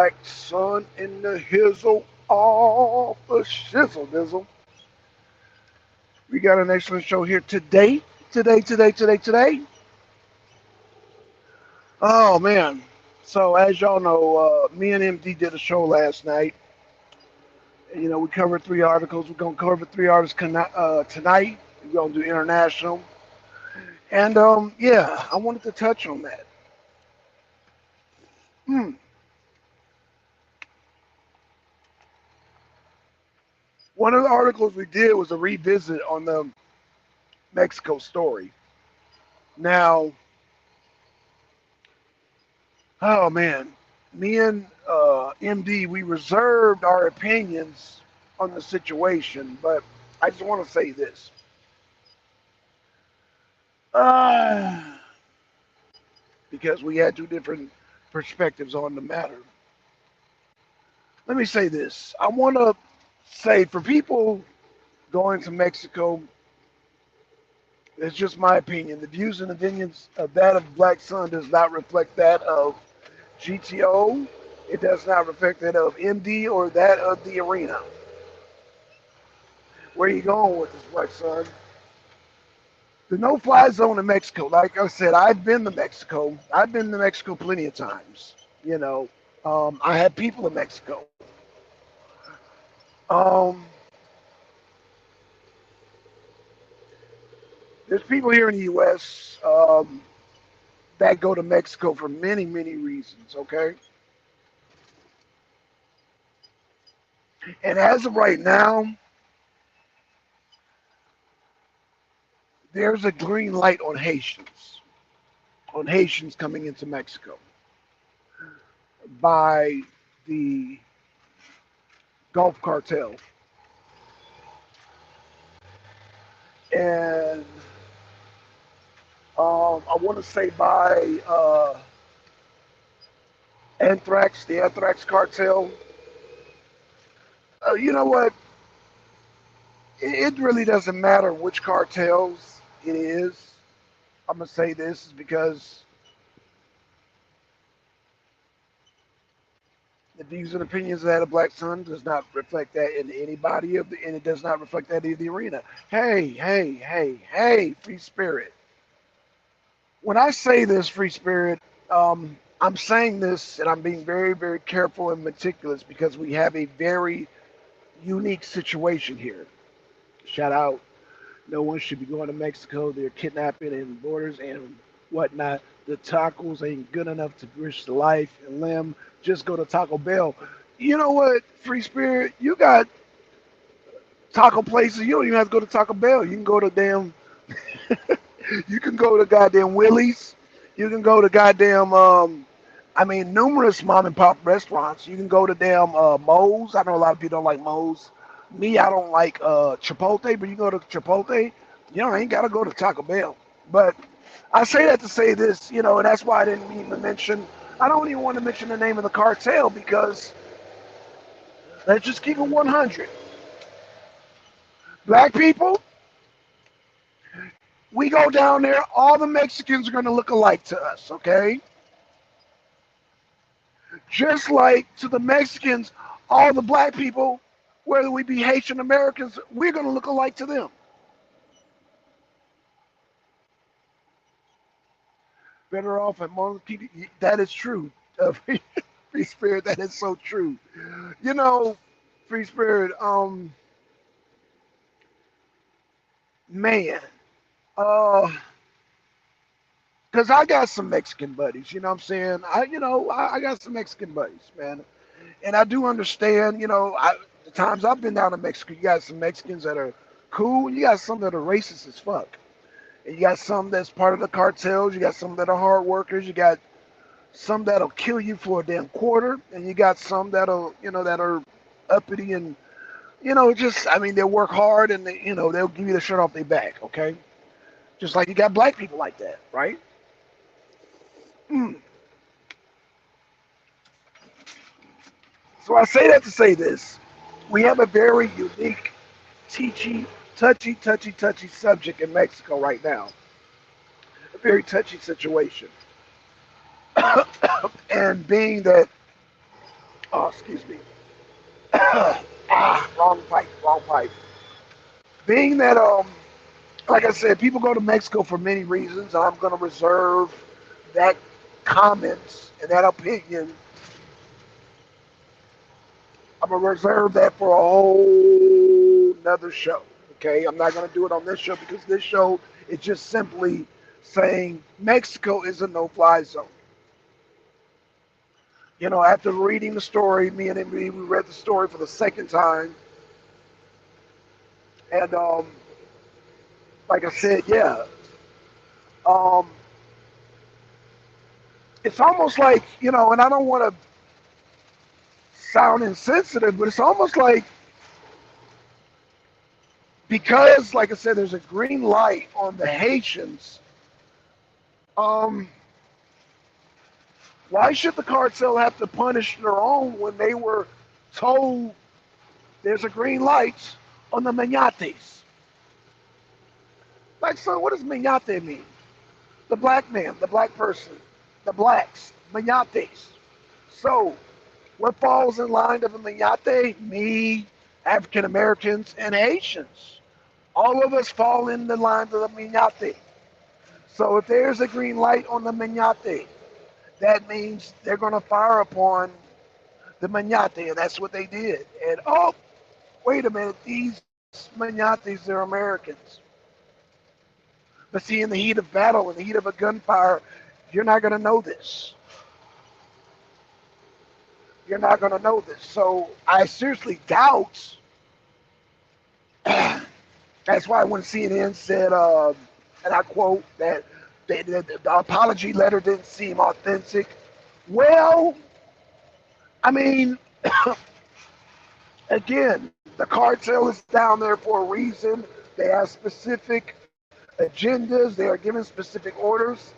Blackson in the hizzle off the shizzle dizzle. We got an excellent show here today. Today. Oh man. So as y'all know, me and MD did a show last night. We covered three articles. We're gonna cover three artists tonight. We're gonna do international. And yeah, I wanted to touch on that. Hmm. One of the articles we did was a revisit on the Mexico story. Now, oh man, me and MD, we reserved our opinions on the situation, but I just want to say this. Uh, because we had two different perspectives on the matter. Let me say this. I want to say for people going to Mexico, it's just my opinion. The views and opinions of that of Black Sun does not reflect that of GTO. It does not reflect that of MD or that of the arena. Where are you going with this, Black Sun? The no-fly zone in Mexico. Like I said, I've been to Mexico. I've been to Mexico plenty of times. I had people in Mexico. Um, there's people here in the U.S. That go to Mexico for many, many reasons. Okay, and as of right now, there's a green light on Haitians coming into Mexico by the Gulf Cartel, and I want to say by the Anthrax cartel. You know what? It really doesn't matter which cartels it is. I'm gonna say this is because the views and opinions of that of Black Sun does not reflect that in anybody and it does not reflect that in the arena. Hey, free spirit. When I say this, free spirit, I'm saying this and I'm being very, very careful and meticulous because we have a very unique situation here. Shout out. No one should be going to Mexico. They're kidnapping and borders and whatnot. The tacos ain't good enough to risk life and limb. Just go to Taco Bell. You know what, Free Spirit? You got taco places. You don't even have to go to Taco Bell. You can go to damn. You can go to goddamn Willie's. You can go to goddamn. Numerous mom and pop restaurants. You can go to damn Moe's. I know a lot of people don't like Moe's. Me, I don't like Chipotle, but you go to Chipotle, I ain't got to go to Taco Bell. But I say that to say this, and that's why I didn't mean to mention, I don't even want to mention the name of the cartel because let's just keep it 100. Black people, we go down there, all the Mexicans are going to look alike to us, okay? Just like to the Mexicans, all the black people, whether we be Haitian Americans, we're going to look alike to them. Better off among people. That is true. Free Spirit, that is so true. You know, Free Spirit, man, uh, because I got some Mexican buddies, you know what I'm saying? I got some Mexican buddies, man. And I do understand, the times I've been down to Mexico, you got some Mexicans that are cool, and you got some that are racist as fuck. And you got some that's part of the cartels, you got some that are hard workers, you got some that'll kill you for a damn quarter, and you got some that are uppity and, they'll work hard and they'll give you the shirt off their back, okay? Just like you got black people like that, right? Mm. So I say that to say this. We have a very unique, teachy, touchy subject in Mexico right now. A very touchy situation. And being that Oh, excuse me. Wrong pipe, wrong pipe. Being that, like I said, people go to Mexico for many reasons, and I'm going to reserve that comments and that opinion. I'm going to reserve that for a whole another show. Okay, I'm not going to do it on this show because this show is just simply saying Mexico is a no-fly zone. After reading the story, me and Emily, we read the story for the second time, and like I said, yeah, um, it's almost like and I don't want to sound insensitive, but it's almost like because, like I said, there's a green light on the Haitians. Um, why should the cartel have to punish their own when they were told there's a green light on the Mignates? Like, so what does Mignate mean? The black man, the black person, the blacks, Mignates. So, what falls in line of a Mignate? Me, African Americans, and Haitians. All of us fall in the line of the Mignate. So if there's a green light on the Mignate, that means they're going to fire upon the Mignate, and that's what they did. And oh, wait a minute, these Mignates, they're Americans. But see, in the heat of battle, in the heat of a gunfire, you're not going to know this. You're not going to know this. So I seriously doubt. That's why when CNN said, and I quote, that the apology letter didn't seem authentic. Well, I mean, again, the cartel is down there for a reason. They have specific agendas. They are given specific orders.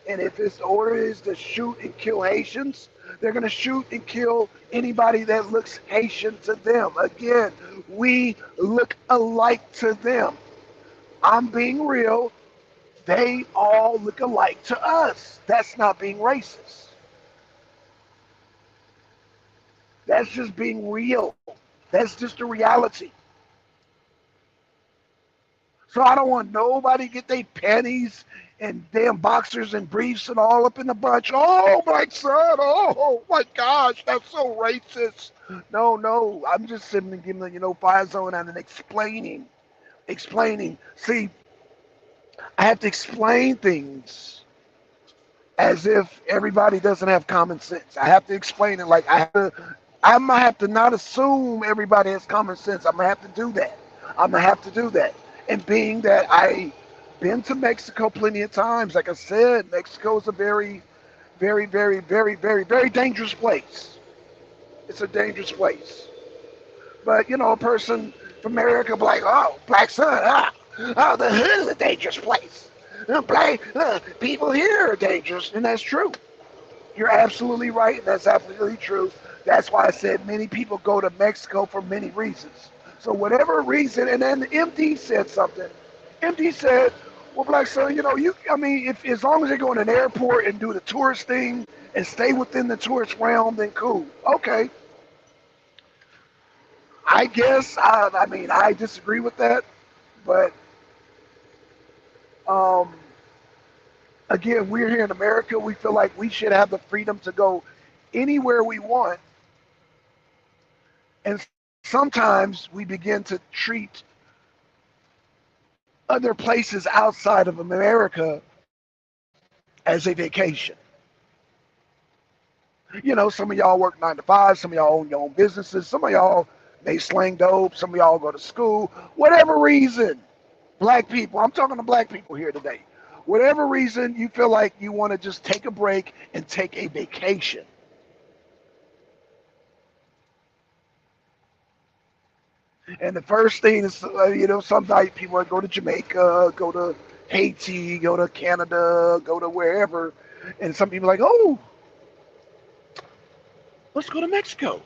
And if this order is to shoot and kill Haitians, they're going to shoot and kill anybody that looks Haitian to them. Again, we look alike to them. I'm being real. They all look alike to us. That's not being racist. That's just being real. That's just the reality. So I don't want nobody to get their panties and damn boxers and briefs and all up in the bunch. Oh my son, oh my gosh, that's so racist. No, no, I'm just simply giving the fire zone and explaining. See, I have to explain things as if everybody doesn't have common sense. I have to explain it like I'm gonna have to not assume everybody has common sense. I'm gonna have to do that. I'm gonna have to do that. And being that I been to Mexico plenty of times, like I said, Mexico is a very, very, very, very, very, very dangerous place. It's a dangerous place. But a person from America be like, oh, Blackson, oh, the hood is a dangerous place. Black people here are dangerous, and that's true. You're absolutely right, and that's absolutely true. That's why I said many people go to Mexico for many reasons. So whatever reason, and then MD said something. MD said, "Well, Black son, I mean, if as long as they go in an airport and do the tourist thing and stay within the tourist realm, then cool. Okay, I guess. I mean, I disagree with that, but um, again, we're here in America. We feel like we should have the freedom to go anywhere we want, and sometimes we begin to treat other places outside of America as a vacation. Some of y'all work 9 to 5, some of y'all own your own businesses, some of y'all may slang dope, some of y'all go to school, whatever reason. Black people, I'm talking to black people here today. Whatever reason you feel like you want to just take a break and take a vacation. And the first thing is, some night people go to Jamaica, go to Haiti, go to Canada, go to wherever. And some people are like, oh, let's go to Mexico.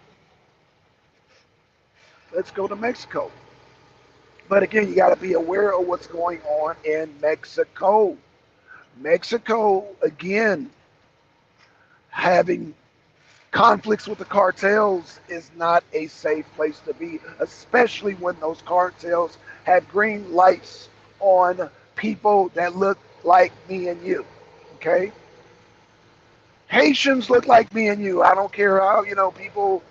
Let's go to Mexico. But again, you got to be aware of what's going on in Mexico. Mexico, again, having conflicts with the cartels is not a safe place to be, especially when those cartels have green lights on people that look like me and you. Okay? Haitians look like me and you. I don't care how, people,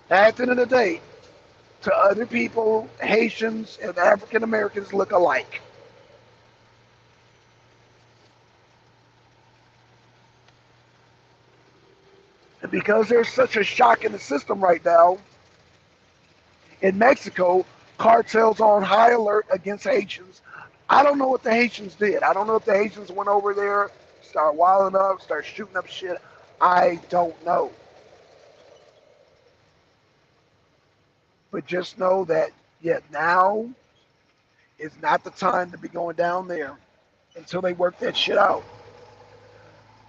at the end of the day, to other people, Haitians and African Americans look alike. And because there's such a shock in the system right now, in Mexico, cartels are on high alert against Haitians. I don't know what the Haitians did. I don't know if the Haitians went over there, start wilding up, start shooting up shit. I don't know. But just know that, yeah, now is not the time to be going down there until they work that shit out.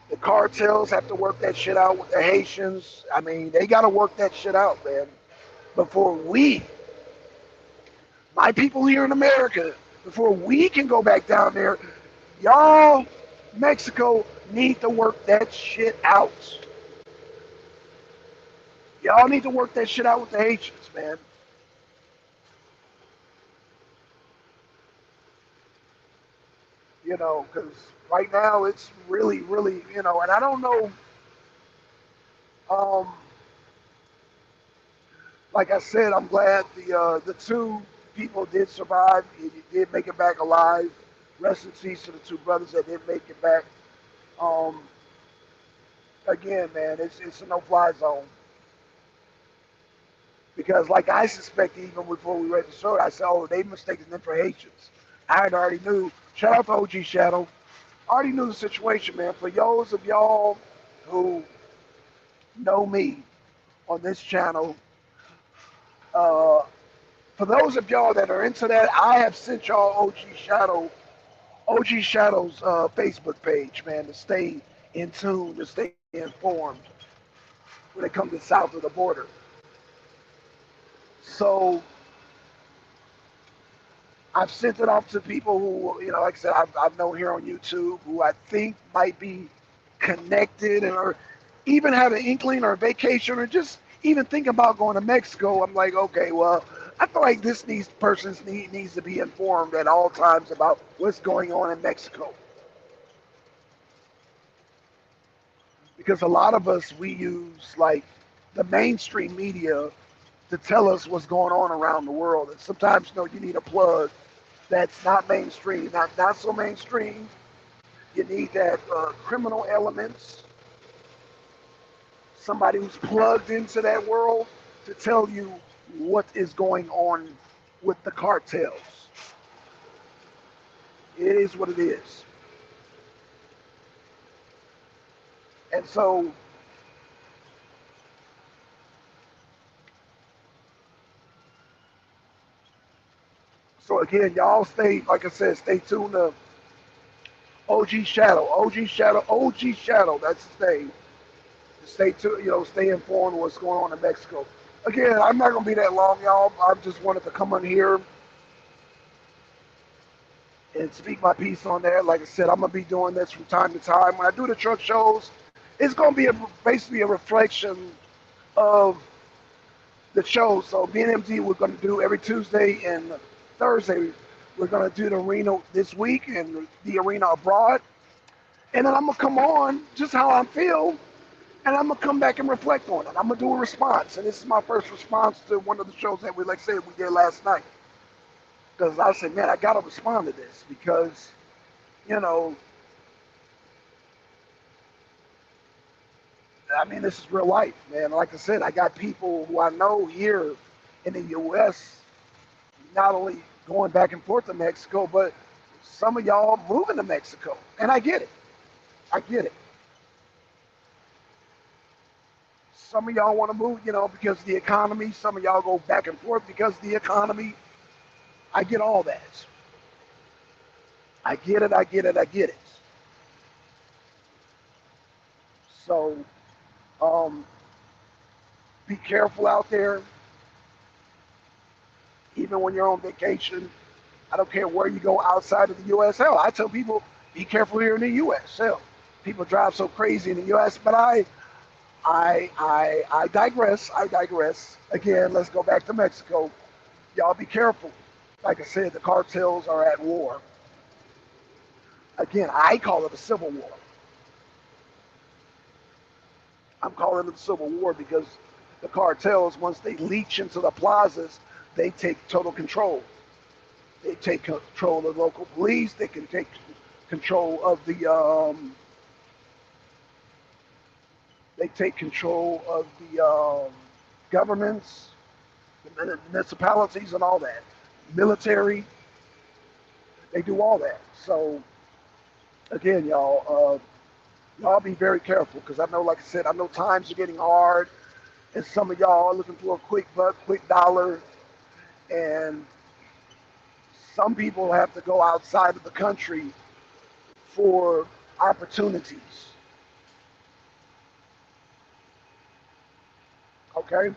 The cartels have to work that shit out with the Haitians. I mean, they got to work that shit out, man, before we, my people here in America, before we can go back down there. Y'all, Mexico, need to work that shit out. Y'all need to work that shit out with the Haitians, man. Because right now it's really, really, and I don't know. Um, like I said, I'm glad the two people did survive. He did make it back alive. Rest in peace to the two brothers that did make it back. Um, again, man, it's a no-fly zone because, like I suspected, even before we read the story, I said, "Oh, they mistaken them for Haitians." I had already knew. Shout out to OG Shadow. I already knew the situation, man. For those of y'all who know me on this channel, uh, for those of y'all that are into that, I have sent y'all OG Shadow's Facebook page, man, to stay in tune, to stay informed when it comes to south of the border. So I've sent it off to people who, like I said, I've known here on YouTube who I think might be connected or even have an inkling or a vacation or just even think about going to Mexico. I'm like, okay, well, I feel like needs to be informed at all times about what's going on in Mexico. Because a lot of us, we use like the mainstream media to tell us what's going on around the world. And sometimes, you need a plug that's not mainstream, not so mainstream. You need that criminal elements, somebody who's plugged into that world to tell you what is going on with the cartels. It is what it is. And so again, y'all stay, like I said, stay tuned to OG Shadow, OG Shadow, OG Shadow. That's his name. Stay tuned, stay informed what's going on in Mexico. Again, I'm not gonna be that long, y'all. I just wanted to come on here and speak my piece on that. Like I said, I'm gonna be doing this from time to time. When I do the truck shows, it's gonna be basically a reflection of the shows. So me and MD, we're gonna do every Tuesday and Thursday. We're gonna do the arena this week and the arena abroad, and then I'm gonna come on just how I feel, and I'm gonna come back and reflect on it. I'm gonna do a response, and this is my first response to one of the shows that we, like I said, we did last night. Because I said, man, I gotta respond to this because, you know, I mean, this is real life, man. Like I said, I got people who I know here in the U.S. not only going back and forth to Mexico, but some of y'all moving to Mexico, and I get it. I get it. Some of y'all want to move, because of the economy. Some of y'all go back and forth because of the economy. I get all that. I get it. I get it. I get it. So, um, be careful out there, even when you're on vacation. I don't care where you go outside of the U.S. Hell, I tell people, be careful here in the U.S. Hell, people drive so crazy in the U.S., but I digress. I digress. Again, let's go back to Mexico. Y'all be careful. Like I said, the cartels are at war. Again, I call it a civil war. I'm calling it a civil war because the cartels, once they leach into the plazas, they take total control. They take control of local police. They can take control of they take control of the governments, the municipalities, and all that. Military, they do all that. So again, y'all be very careful because I know, like I said, I know times are getting hard, and some of y'all are looking for a quick buck, quick dollar, and some people have to go outside of the country for opportunities. Okay.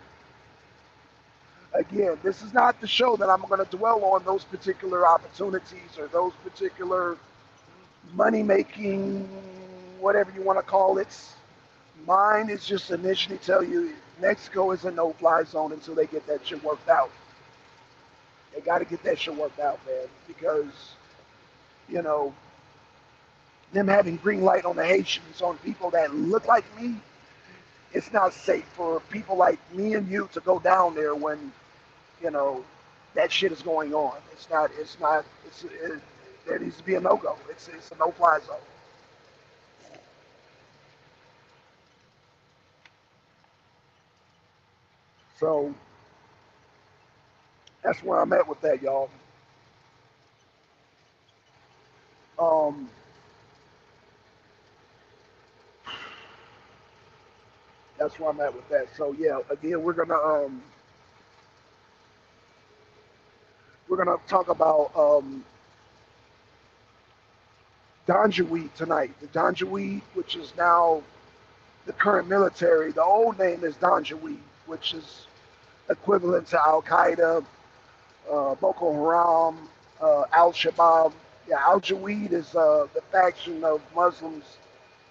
Again, this is not the show that I'm going to dwell on those particular opportunities or those particular money making, whatever you want to call it. Mine is just initially tell you Mexico is a no fly zone until they get that shit worked out. They got to get that shit worked out, man, because, you know, them having green light on the Haitians, on people that look like me, it's not safe for people like me and you to go down there when, you know, that shit is going on. There needs to be a no-go. It's a no-fly zone. So that's where I'm at with that, y'all. Um, that's where I'm at with that. So yeah, again, we're gonna talk about Danjaweed tonight. The Danjaweed, which is now the current military. The old name is Danjaweed, which is equivalent to Al Qaeda, Boko Haram, Al Shabaab. Yeah, Al Jaweed is the faction of Muslims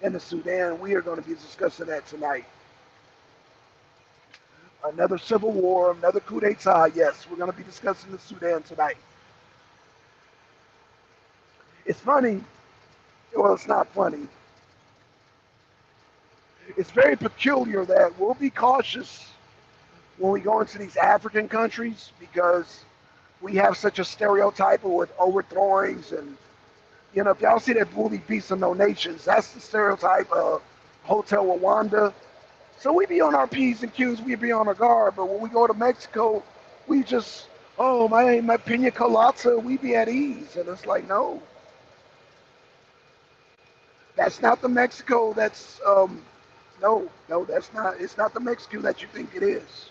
in the Sudan. We are going to be discussing that tonight. Another civil war, another coup d'etat. Yes, we're going to be discussing the Sudan tonight. It's funny. Well, it's not funny. It's very peculiar that we'll be cautious when we go into these African countries because we have such a stereotype with overthrowings and if y'all see that movie Beasts of No Nations, that's the stereotype of Hotel Rwanda. So we be on our P's and Q's, we be on our guard, but when we go to Mexico, we just, oh, my pina colada, we be at ease. And it's like, no, that's not the Mexico no, that's not, it's not the Mexico that you think it is,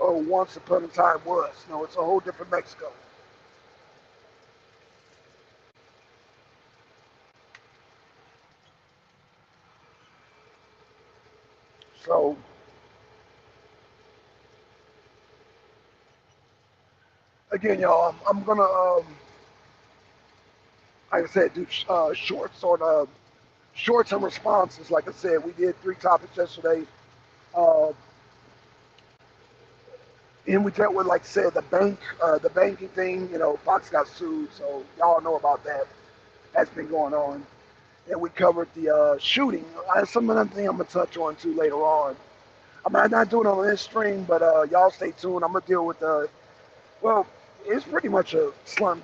or once upon a time was. No, it's a whole different Mexico. So, again, y'all, I'm gonna, like I said, do shorts and responses. Like I said, we did 3 topics yesterday. Uh, and we dealt with, like I said, the banking thing. Fox got sued, so y'all know about that. That's been going on. And we covered the shooting. Some of them things I'm gonna touch on too later on. I'm not doing it on this stream, but y'all stay tuned. I'm gonna deal with well, it's pretty much a slam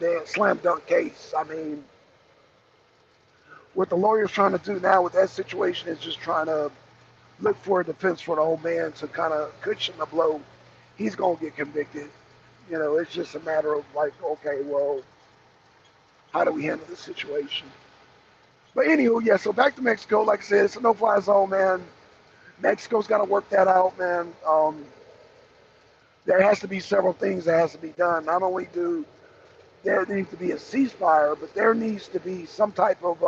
dunk case. I mean, what the lawyer's trying to do now with that situation is just trying to look for a defense for the old man to kind of cushion the blow. He's gonna get convicted. It's just a matter of like, okay, well, how do we handle this situation? But anywho, yeah. So back to Mexico. Like I said, it's a no-fly zone, man. Mexico's got to work that out, man. There has to be several things that has to be done. Not only do there needs to be a ceasefire, but there needs to be some type of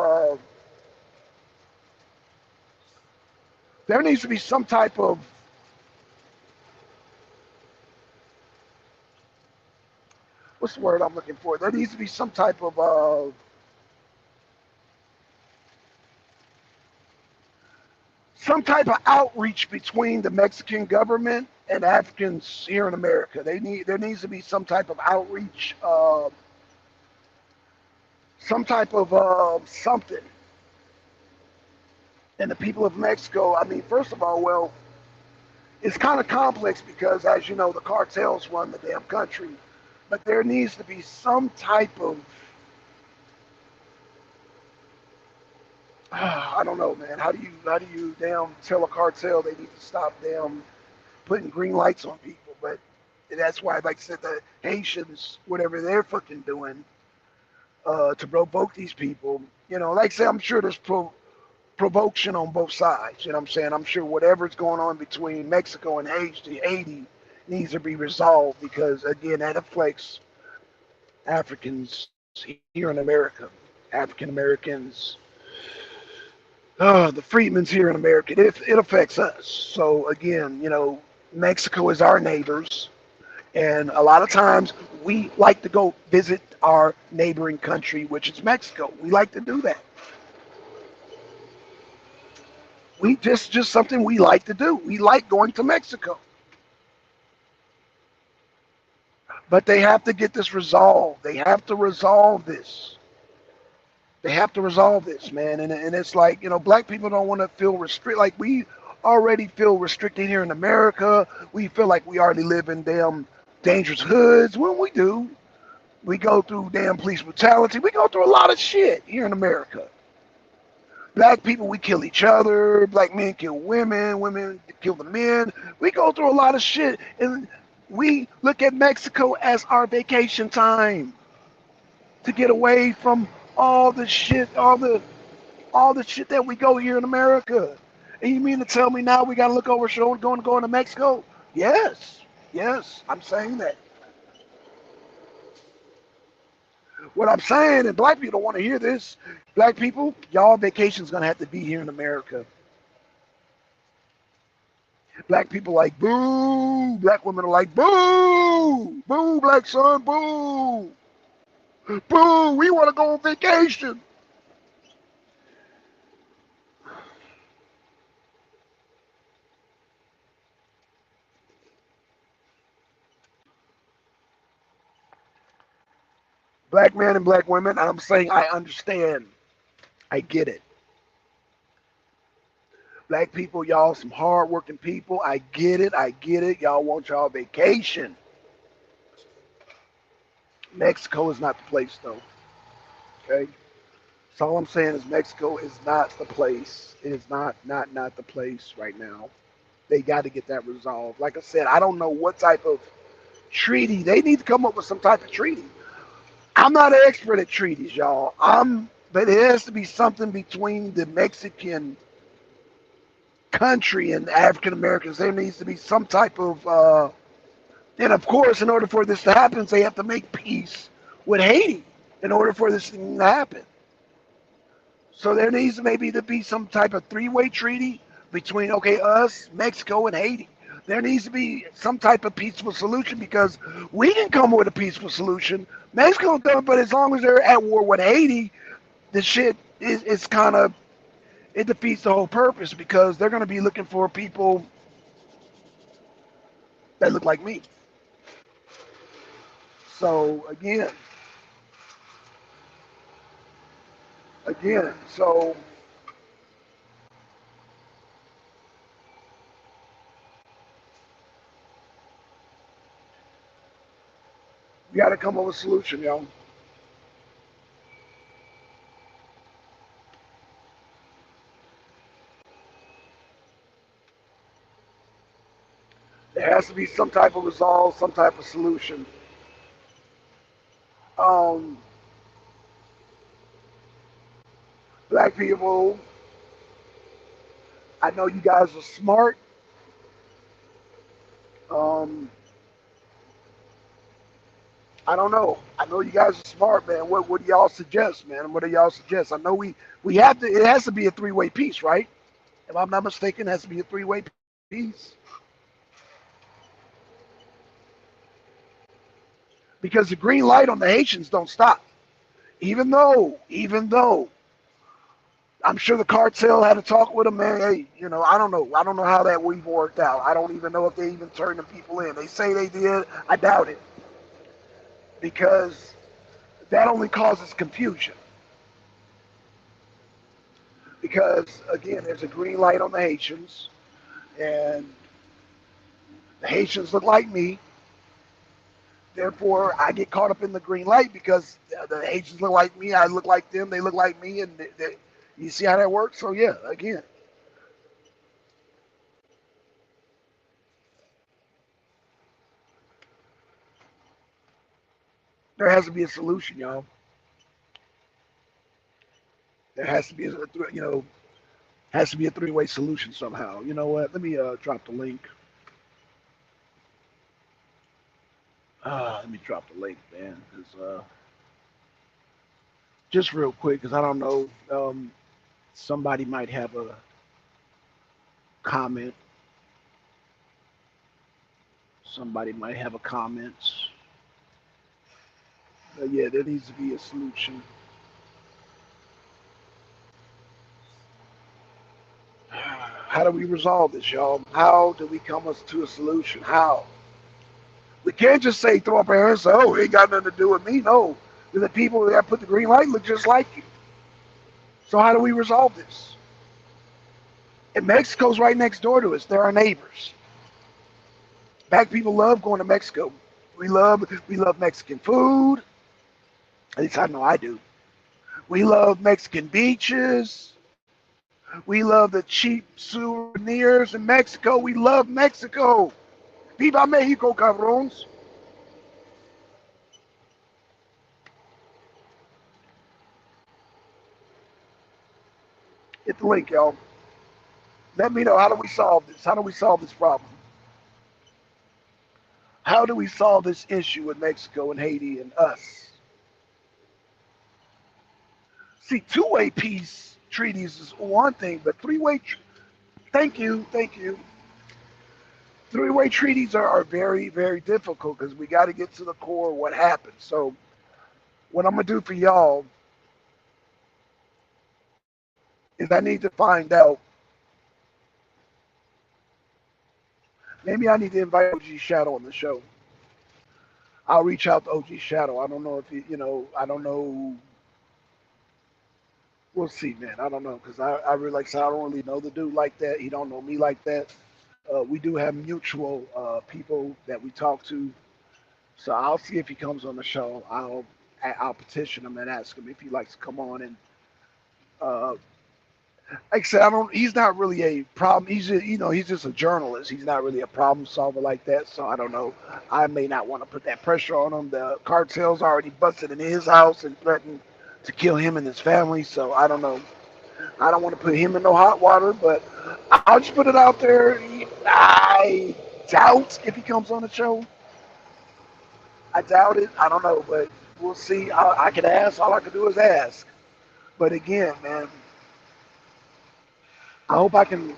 there needs to be some type of what's the word I'm looking for? There needs to be some type of outreach between the Mexican government and Africans here in America. There needs to be some type of outreach, some type of something. And the people of Mexico, I mean, first of all, well, it's kind of complex because, as you know, the cartels run the damn country. But there needs to be some type of, I don't know, man. How do you damn tell a cartel they need to stop damn putting green lights on people? But that's why, like I said, the Haitians, whatever they're fucking doing to provoke these people, like I said, I'm sure there's provocation on both sides. You know what I'm saying? I'm sure whatever's going on between Mexico and Haiti needs to be resolved because, again, that affects Africans here in America, African Americans, the freedmen's here in America. It affects us. So, again, Mexico is our neighbors. And a lot of times we like to go visit our neighboring country, which is Mexico. We like to do that. We just something we like to do. We like going to Mexico. But they have to get this resolved. They have to resolve this. They have to resolve this, man. And it's like, black people don't want to feel restricted. Like we already feel restricted here in America. We feel like we already live in damn dangerous hoods. When we do, we go through damn police brutality. We go through a lot of shit here in America. Black people, we kill each other. Black men kill women. Women kill the men. We go through a lot of shit. And we look at Mexico as our vacation time to get away from all the shit, all the shit that we go here in America. And you mean to tell me now we got to look over our shoulder going to Mexico? Yes. Yes, I'm saying that. What I'm saying, and black people don't want to hear this, black people, y'all vacation's going to have to be here in America. Black people like, boo. Black women are like, boo. Boo, black son, boo. Boo, we want to go on vacation. Black men and black women, I'm saying I understand. I get it. Black people, y'all some hardworking people. I get it. I get it. Y'all want y'all vacation. Mexico is not the place, though. Okay? So all I'm saying is Mexico is not the place. It is not the place right now. They got to get that resolved. Like I said, I don't know what type of treaty. They need to come up with some type of treaty. I'm not an expert at treaties, y'all. But it has to be something between the Mexican country and African Americans. There needs to be some type of, and of course, in order for this to happen, they have to make peace with Haiti in order for this thing to happen. So there needs maybe to be some type of three-way treaty between, okay, us, Mexico, and Haiti. There needs to be some type of peaceful solution because we can come up with a peaceful solution. Mexico doesn't, but as long as they're at war with Haiti, the shit is kind of, it defeats the whole purpose because they're going to be looking for people that look like me. So so we got to come up with a solution, yo. There has to be some type of resolve, some type of solution. Um, Black people, I know you guys are smart. Um, I don't know. I know you guys are smart, man. What do y'all suggest, man? What do y'all suggest? I know we have to. It has to be a three-way piece, right? If I'm not mistaken, it has to be a three-way piece because the green light on the Haitians don't stop. Even though I'm sure the cartel had a talk with them, man. Hey, I don't know. I don't know how that even worked out. I don't even know if they even turned the people in. They say they did. I doubt it because that only causes confusion. Because again, there's a green light on the Haitians, and the Haitians look like me. Therefore, I get caught up in the green light because the Haitians look like me. I look like them. They look like me, and you see how that works. So yeah, again, there has to be a solution, y'all. There has to be has to be a three-way solution somehow. You know what? Let me drop the link. Let me drop the link, man, because just real quick, because I don't know, somebody might have a comment. Somebody might have a comment. But yeah, there needs to be a solution. How do we resolve this, y'all? How do we come to a solution? How? We can't just say throw up our hands and say, "Oh, it ain't got nothing to do with me." No, the people that put the green light look just like you. So how do we resolve this? And Mexico's right next door to us. They're our neighbors. Black people love going to Mexico. We love Mexican food. At least I know I do. We love Mexican beaches. We love the cheap souvenirs in Mexico. We love Mexico. Viva Mexico, cabrones. Hit the link, y'all. Let me know, how do we solve this? How do we solve this problem? How do we solve this issue with Mexico and Haiti and us? See, two-way peace treaties is one thing, but thank you. Three-way treaties are very, very difficult because we got to get to the core of what happened. So what I'm gonna do for y'all is I need to find out. Maybe I need to invite OG Shadow on the show. I'll reach out to OG Shadow. I don't know if I don't know. We'll see, man. I don't know because I really like I said, I don't really know the dude like that. He don't know me like that. We do have mutual people that we talk to, so I'll see if he comes on the show. I'll petition him and ask him if he likes to come on and uh, like I said, I don't. He's not really a problem. He's just a journalist. He's not really a problem solver like that. So I don't know. I may not want to put that pressure on him. The cartel's already busted in his house and threatened to kill him and his family. So I don't know. I don't want to put him in no hot water, but I'll just put it out there. I doubt if he comes on the show. I doubt it. I don't know, but we'll see. I can ask. All I can do is ask. But again, man, I hope I can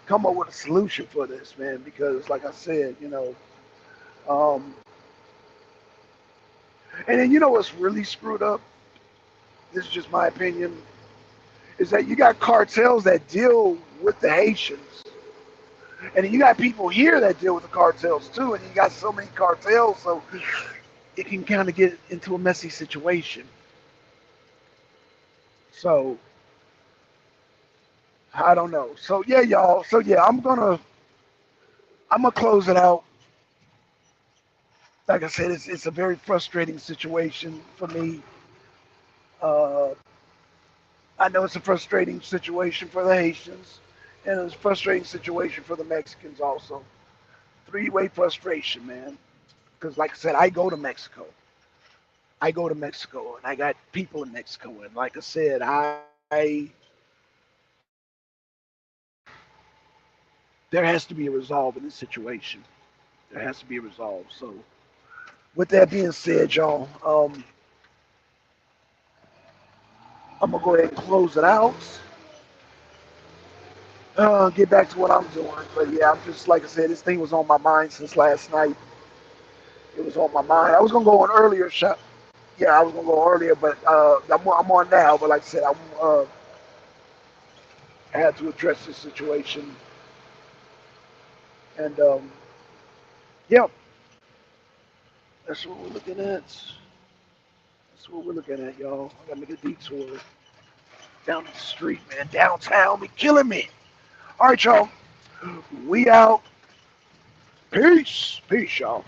come up with a solution for this, man. Because, like I said, um, and then what's really screwed up. This is just my opinion. Is that you got cartels that deal with the Haitians, and then you got people here that deal with the cartels too, and you got so many cartels, so it can kind of get into a messy situation. So I don't know. So yeah, y'all. So yeah, I'm gonna close it out. Like I said, it's a very frustrating situation for me. Uh, I know it's a frustrating situation for the Haitians, and it's a frustrating situation for the Mexicans also. Three-way frustration, man. Because like I said, I go to Mexico, and I got people in Mexico, and like I said, there has to be a resolve in this situation. There has to be a resolve. So with that being said, y'all, I'm gonna go ahead and close it out. Get back to what I'm doing. But yeah, I'm just like I said, this thing was on my mind since last night. It was on my mind. I was gonna go on earlier, yeah, I was gonna go earlier, but I'm on now. But like I said, had to address this situation. And yeah, that's what we're looking at. That's what we're looking at, y'all. I gotta make a detour down the street, man. Downtown be killing me. All right, y'all. We out. Peace. Peace, y'all.